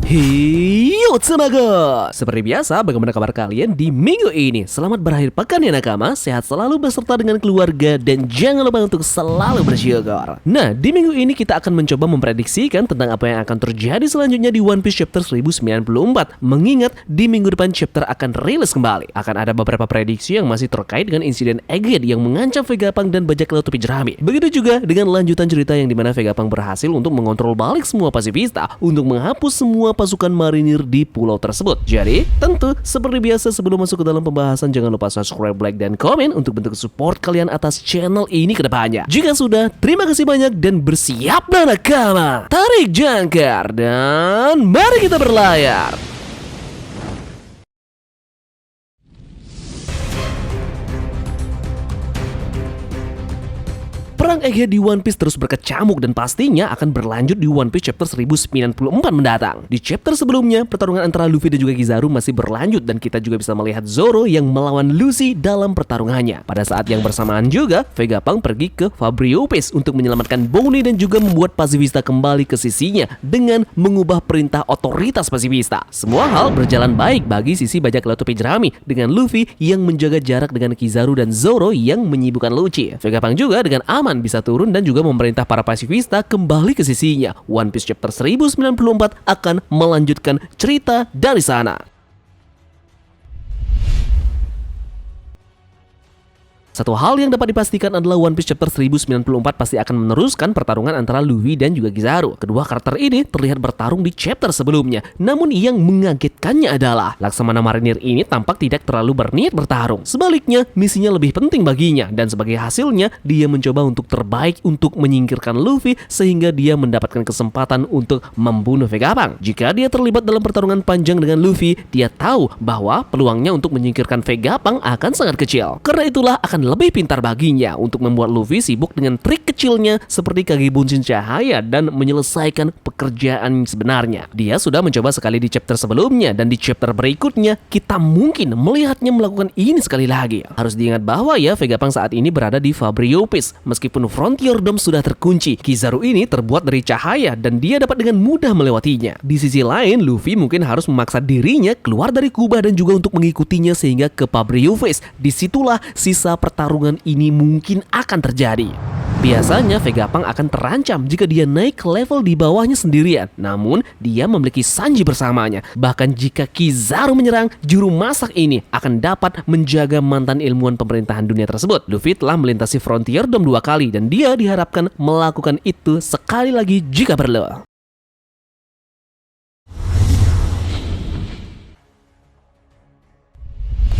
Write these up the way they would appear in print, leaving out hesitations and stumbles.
Hiyo tenaga! Seperti biasa, bagaimana kabar kalian di minggu ini? Selamat berakhir pekan ya nakama, sehat selalu beserta dengan keluarga dan jangan lupa untuk selalu bersyukur. Nah, di minggu ini kita akan mencoba memprediksikan tentang apa yang akan terjadi selanjutnya di One Piece chapter 1094. Mengingat di minggu depan chapter akan rilis kembali. Akan ada beberapa prediksi yang masih terkait dengan insiden Egghead yang mengancam Vegapunk dan bajak laut topi jerami. Begitu juga dengan lanjutan cerita yang dimana Vegapunk berhasil untuk mengontrol balik semua pasifista untuk menghapus semua pasukan marinir di pulau tersebut. Jadi, tentu seperti biasa sebelum masuk ke dalam pembahasan jangan lupa subscribe, like, dan komen untuk bentuk support kalian atas channel ini ke depannya. Jika sudah, terima kasih banyak dan bersiaplah nakama. Tarik jangkar dan mari kita berlayar. Perang Egghead di One Piece terus berkecamuk dan pastinya akan berlanjut di One Piece chapter 1094 mendatang. Di chapter sebelumnya, pertarungan antara Luffy dan juga Kizaru masih berlanjut dan kita juga bisa melihat Zoro yang melawan Lucy dalam pertarungannya. Pada saat yang bersamaan juga, Vegapunk pergi ke Fabrio Peace untuk menyelamatkan Bonnie dan juga membuat pasifista kembali ke sisinya dengan mengubah perintah otoritas pasifista. Semua hal berjalan baik bagi sisi bajak laut topi jerami dengan Luffy yang menjaga jarak dengan Kizaru dan Zoro yang menyibukkan Lucci. Vegapunk juga dengan aman bisa turun dan juga memerintah para pasifista kembali ke sisinya. One Piece chapter 1094 akan melanjutkan cerita dari sana. Satu hal yang dapat dipastikan adalah One Piece chapter 1094 pasti akan meneruskan pertarungan antara Luffy dan juga Kizaru. Kedua karakter ini terlihat bertarung di chapter sebelumnya. Namun yang mengagetkannya adalah Laksamana Marinir ini tampak tidak terlalu berniat bertarung. Sebaliknya, misinya lebih penting baginya dan sebagai hasilnya dia mencoba untuk terbaik untuk menyingkirkan Luffy sehingga dia mendapatkan kesempatan untuk membunuh Vegapunk. Jika dia terlibat dalam pertarungan panjang dengan Luffy, dia tahu bahwa peluangnya untuk menyingkirkan Vegapunk akan sangat kecil. Karena itulah akan lebih pintar baginya untuk membuat Luffy sibuk dengan trik kecilnya seperti Kage Bunshin Cahaya dan menyelesaikan pekerjaan sebenarnya. Dia sudah mencoba sekali di chapter sebelumnya dan di chapter berikutnya kita mungkin melihatnya melakukan ini sekali lagi. Harus diingat bahwa ya Vegapunk saat ini berada di Fabrio Peace. Meskipun Frontier Dome sudah terkunci, Kizaru ini terbuat dari cahaya dan dia dapat dengan mudah melewatinya. Di sisi lain, Luffy mungkin harus memaksa dirinya keluar dari kubah dan juga untuk mengikutinya sehingga ke Fabrio Peace. Disitulah sisa pertarungan ini mungkin akan terjadi. Biasanya Vegapunk akan terancam jika dia naik ke level di bawahnya sendirian. Namun dia memiliki Sanji bersamanya. Bahkan jika Kizaru menyerang, juru masak ini akan dapat menjaga mantan ilmuwan pemerintahan dunia tersebut. Luffy telah melintasi Frontier Dome 2 kali dan dia diharapkan melakukan itu sekali lagi jika perlu.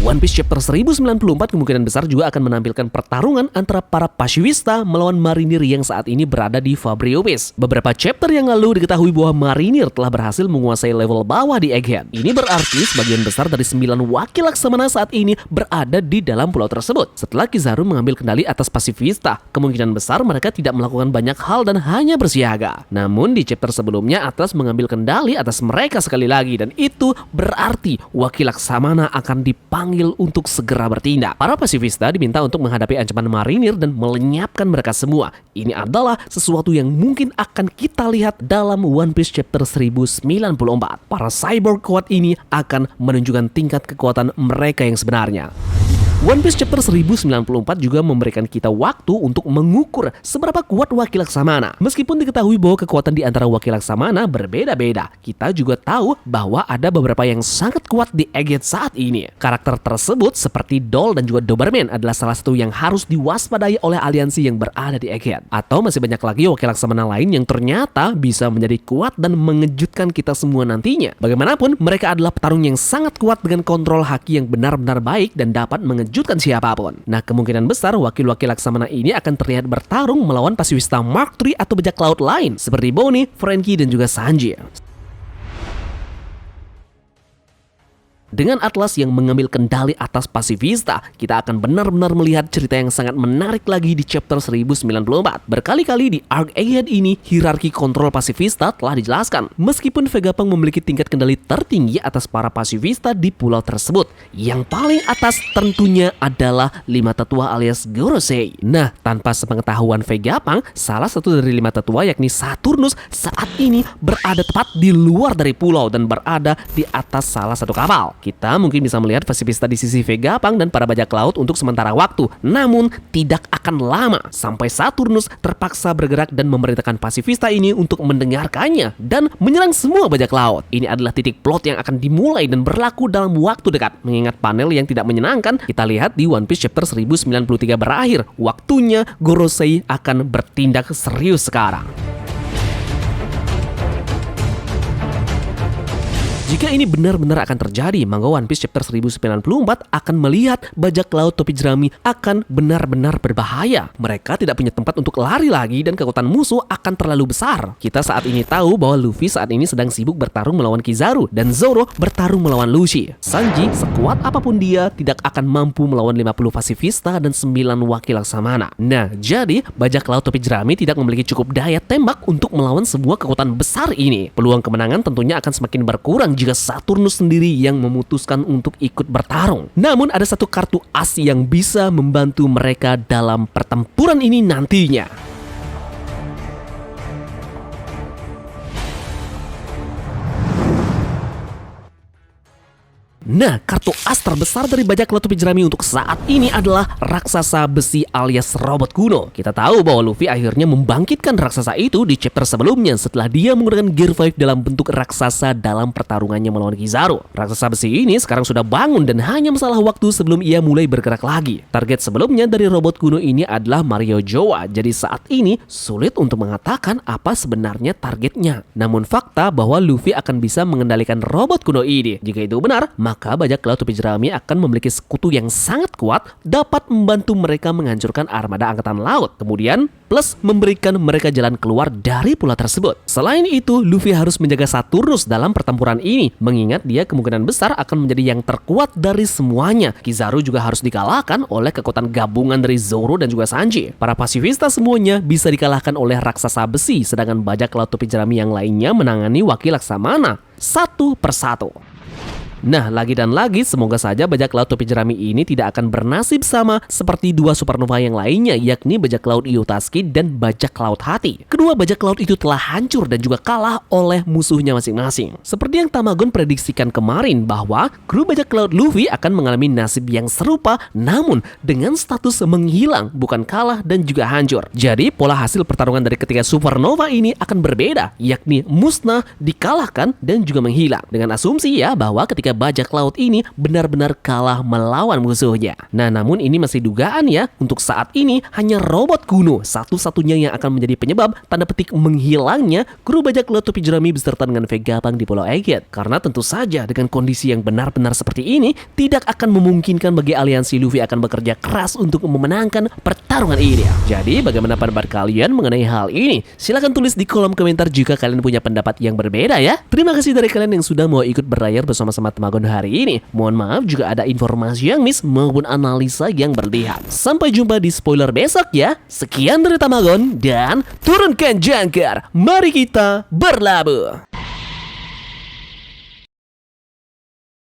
One Piece chapter 1094 kemungkinan besar juga akan menampilkan pertarungan antara para pasifista melawan marinir yang saat ini berada di Fabrio Peace. Beberapa chapter yang lalu diketahui bahwa marinir telah berhasil menguasai level bawah di Egghead. Ini berarti sebagian besar dari 9 wakil laksamana saat ini berada di dalam pulau tersebut. Setelah Kizaru mengambil kendali atas pasifista, kemungkinan besar mereka tidak melakukan banyak hal dan hanya bersiaga. Namun di chapter sebelumnya Atlas mengambil kendali atas mereka sekali lagi dan itu berarti wakil laksamana akan dipanggil untuk segera bertindak. Para pasifista diminta untuk menghadapi ancaman marinir dan melenyapkan mereka semua. Ini adalah sesuatu yang mungkin akan kita lihat dalam One Piece chapter 1094. Para cyborg kuat ini akan menunjukkan tingkat kekuatan mereka yang sebenarnya. One Piece chapter 1094 juga memberikan kita waktu untuk mengukur seberapa kuat wakil laksamana. Meskipun diketahui bahwa kekuatan di antara wakil laksamana berbeda-beda, kita juga tahu bahwa ada beberapa yang sangat kuat di Egghead saat ini. Karakter tersebut seperti Doll dan juga Doberman adalah salah satu yang harus diwaspadai oleh aliansi yang berada di Egghead. Atau masih banyak lagi wakil laksamana lain yang ternyata bisa menjadi kuat dan mengejutkan kita semua nantinya. Bagaimanapun, mereka adalah petarung yang sangat kuat dengan kontrol haki yang benar-benar baik dan dapat mengejutkan siapapun. Nah, kemungkinan besar wakil-wakil laksamana ini akan terlihat bertarung melawan pasifista Mark III atau bajak laut lain seperti Bonnie, Franky, dan juga Sanji. Dengan Atlas yang mengambil kendali atas Pacifista, kita akan benar-benar melihat cerita yang sangat menarik lagi di chapter 1094. Berkali-kali di arc ahead ini, hierarki kontrol Pacifista telah dijelaskan. Meskipun Vegapunk memiliki tingkat kendali tertinggi atas para Pacifista di pulau tersebut, yang paling atas tentunya adalah 5 tetua alias Gorosei. Nah, tanpa sepengetahuan Vegapunk, salah satu dari 5 tetua yakni Saturnus saat ini berada tepat di luar dari pulau dan berada di atas salah satu kapal. Kita mungkin bisa melihat Pacifista di sisi Vegapunk dan para bajak laut untuk sementara waktu. Namun, tidak akan lama sampai Saturnus terpaksa bergerak dan memerintahkan Pacifista ini untuk mendengarkannya dan menyerang semua bajak laut. Ini adalah titik plot yang akan dimulai dan berlaku dalam waktu dekat. Mengingat panel yang tidak menyenangkan, kita lihat di One Piece chapter 1093 berakhir. Waktunya Gorosei akan bertindak serius sekarang. Jika ini benar-benar akan terjadi, maka One Piece chapter 1094 akan melihat bajak laut topi jerami akan benar-benar berbahaya. Mereka tidak punya tempat untuk lari lagi dan kekuatan musuh akan terlalu besar. Kita saat ini tahu bahwa Luffy saat ini sedang sibuk bertarung melawan Kizaru dan Zoro bertarung melawan Luffy. Sanji, sekuat apapun dia, tidak akan mampu melawan 50 Pacifista dan 9 wakil Laksamana. Nah, jadi bajak laut topi jerami tidak memiliki cukup daya tembak untuk melawan sebuah kekuatan besar ini. Peluang kemenangan tentunya akan semakin berkurang jika Saturnus sendiri yang memutuskan untuk ikut bertarung. Namun ada satu kartu as yang bisa membantu mereka dalam pertempuran ini nantinya. Nah, kartu as terbesar dari bajak laut topi jerami untuk saat ini adalah raksasa besi alias robot kuno. Kita tahu bahwa Luffy akhirnya membangkitkan raksasa itu di chapter sebelumnya setelah dia menggunakan Gear 5 dalam bentuk raksasa dalam pertarungannya melawan Kizaru. Raksasa besi ini sekarang sudah bangun dan hanya masalah waktu sebelum ia mulai bergerak lagi. Target sebelumnya dari robot kuno ini adalah Mario Joa, jadi saat ini sulit untuk mengatakan apa sebenarnya targetnya. Namun fakta bahwa Luffy akan bisa mengendalikan robot kuno ini. Jika itu benar, maka bajak laut topi jerami akan memiliki sekutu yang sangat kuat dapat membantu mereka menghancurkan armada angkatan laut. Kemudian plus memberikan mereka jalan keluar dari pulau tersebut. Selain itu, Luffy harus menjaga Saturnus dalam pertempuran ini, mengingat dia kemungkinan besar akan menjadi yang terkuat dari semuanya. Kizaru juga harus dikalahkan oleh kekuatan gabungan dari Zoro dan juga Sanji. Para Pacifista semuanya bisa dikalahkan oleh raksasa besi, sedangkan bajak laut topi jerami yang lainnya menangani wakil Laksamana satu persatu. Nah, lagi dan lagi, semoga saja bajak laut topi jerami ini tidak akan bernasib sama seperti dua supernova yang lainnya, yakni bajak laut Iyotasuki dan bajak laut Hati. Kedua bajak laut itu telah hancur dan juga kalah oleh musuhnya masing-masing. Seperti yang Tamagon prediksikan kemarin bahwa kru bajak laut Luffy akan mengalami nasib yang serupa, namun dengan status menghilang, bukan kalah dan juga hancur. Jadi, pola hasil pertarungan dari ketiga supernova ini akan berbeda, yakni musnah, dikalahkan, dan juga menghilang. Dengan asumsi ya bahwa ketika bajak laut ini benar-benar kalah melawan musuhnya. Nah, namun ini masih dugaan ya. Untuk saat ini hanya robot kuno satu-satunya yang akan menjadi penyebab tanda petik menghilangnya kru bajak laut topi jerami beserta dengan Vegapunk di Pulau Egghead. Karena tentu saja dengan kondisi yang benar-benar seperti ini tidak akan memungkinkan bagi aliansi Luffy akan bekerja keras untuk memenangkan pertarungan ini. Jadi bagaimana pendapat kalian mengenai hal ini? Silahkan tulis di kolom komentar jika kalian punya pendapat yang berbeda ya. Terima kasih dari kalian yang sudah mau ikut berlayar bersama-sama Tamagon hari ini. Mohon maaf juga ada informasi yang miss maupun analisa yang berlebihan. Sampai jumpa di spoiler besok ya. Sekian dari Tamagon dan turunkan jangkar. Mari kita berlabuh.